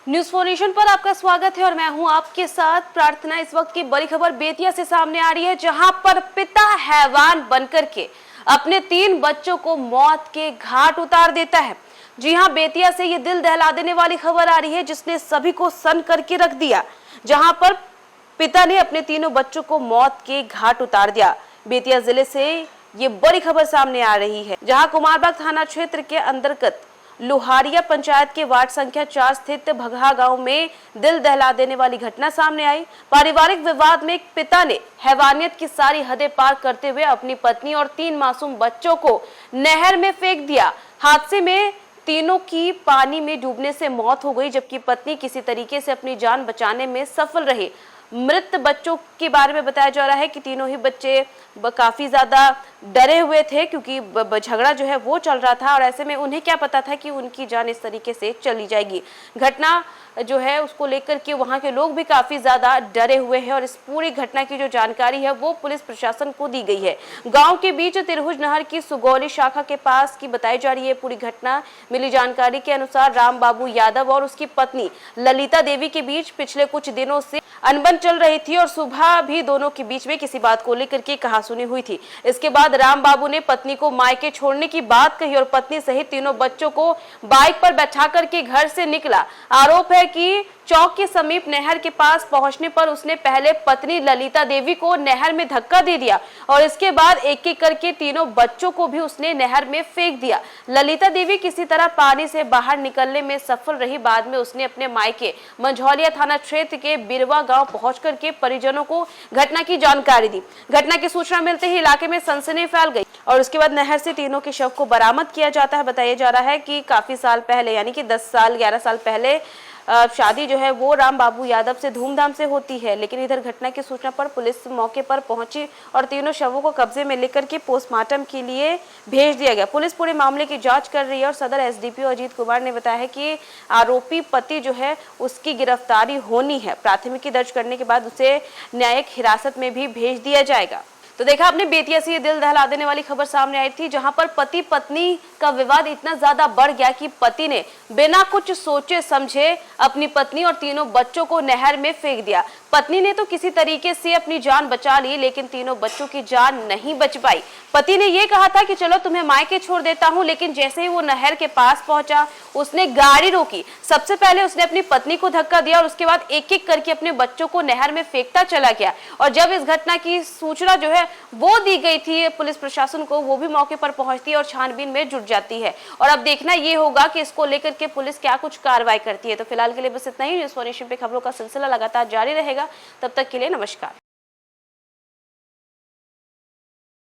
News for nation पर आपका स्वागत है और मैं हूं आपके साथ प्रार्थना। इस वक्त की बड़ी खबर बेतिया से सामने आ रही है, जहां पर पिता हैवान बनकर के अपने 3 बच्चों को मौत के घाट उतार देता है। जी हां, बेतिया से ये दिल दहला देने वाली खबर आ रही है, जिसने सभी को सन करके रख दिया। जहां पर पिता ने अपने 3 बच्चों को मौत के घाट उतार दिया। बेतिया जिले से ये बड़ी खबर सामने आ रही है, जहां कुमारबाग थाना क्षेत्र के अंतर्गत लोहारिया पंचायत के वार्ड संख्या 4 स्थित भगहा गांव में दिल दहला देने वाली घटना सामने आई। पारिवारिक विवाद में एक पिता ने हैवानियत की सारी हदें पार करते हुए अपनी पत्नी और 3 मासूम बच्चों को नहर में फेंक दिया। हादसे में तीनों की पानी में डूबने से मौत हो गई, जबकि पत्नी किसी तरीके से अपनी जान बचाने में सफल रही। मृत बच्चों के बारे में बताया जा रहा है कि तीनों ही बच्चे काफी ज्यादा डरे हुए थे, क्योंकि झगड़ा जो है वो चल रहा था और ऐसे में उन्हें क्या पता था कि उनकी जान इस तरीके से चली जाएगी। घटना जो है उसको लेकर के वहां के लोग भी काफी ज्यादा डरे हुए हैं और इस पूरी घटना की जो जानकारी है वो पुलिस प्रशासन को दी गई है। गांव के बीच तिरहुज नहर की सुगौली शाखा के पास की बताई जा रही है पूरी घटना। मिली जानकारी के अनुसार राम बाबू यादव और उसकी पत्नी ललिता देवी के बीच पिछले कुछ दिनों से अनबन चल रही थी और सुबह भी दोनों के बीच में किसी बात को लेकर के कहासुनी हुई थी। इसके बाद राम बाबू ने पत्नी को मायके छोड़ने की बात कही और पत्नी सहित 3 बच्चों को बाइक पर बैठा करके घर से निकला। आरोप है कि चौक के समीप नहर के पास पहुंचने पर उसने पहले पत्नी ललिता देवी को नहर में धक्का दे दिया और इसके बाद एक-एक करके 3 बच्चों को भी उसने नहर में फेंक दिया। ललिता देवी किसी तरह पानी से बाहर निकलने में सफल रही। बाद में उसने अपने मायके मंझौलिया थाना क्षेत्र के बिरवा गांव पहुंच करके परिजनों को घटना की जानकारी दी। घटना की सूचना मिलते ही इलाके में सनसनी फैल गई और उसके बाद नहर से तीनों के शव को बरामद किया जाता है। बताया जा रहा है कि काफी साल पहले, यानी कि 10 साल 11 साल पहले शादी जो है वो राम बाबू यादव से धूमधाम से होती है, लेकिन इधर घटना की सूचना पर पुलिस मौके पर पहुंची और तीनों शवों को कब्जे में लेकर के पोस्टमार्टम के लिए भेज दिया गया। पुलिस पूरे मामले की जांच कर रही है और सदर एसडीपीओ अजीत कुमार ने बताया है कि आरोपी पति जो है उसकी गिरफ्तारी होनी है। प्राथमिकी दर्ज करने के बाद उसे न्यायिक हिरासत में भी भेज दिया जाएगा। तो देखा आपने, बेतिया से ये दिल दहला देने वाली खबर सामने आई थी, जहां पर पति पत्नी का विवाद इतना ज्यादा बढ़ गया कि पति ने बिना कुछ सोचे समझे अपनी पत्नी और 3 बच्चों को नहर में फेंक दिया। पत्नी ने तो किसी तरीके से अपनी जान बचा ली, लेकिन 3 बच्चों की जान नहीं बच पाई। पति ने यह कहा था कि चलो तुम्हें मायके छोड़ देता हूं, लेकिन जैसे ही वो नहर के पास पहुंचा उसने गाड़ी रोकी। सबसे पहले उसने अपनी पत्नी को धक्का दिया और उसके बाद एक-एक करके अपने बच्चों को नहर में फेंकता चला गया। और जब इस घटना की सूचना जो है वो दी गई थी पुलिस प्रशासन को, वो भी मौके पर पहुंचती है और छानबीन में जुट जाती है। और अब देखना ये होगा कि इसको लेकर के पुलिस क्या कुछ कार्रवाई करती है। तो फिलहाल के लिए बस इतना ही। न्यूज़ फॉर नेशन पे खबरों का सिलसिला लगातार जारी रहेगा। तब तक के लिए नमस्कार।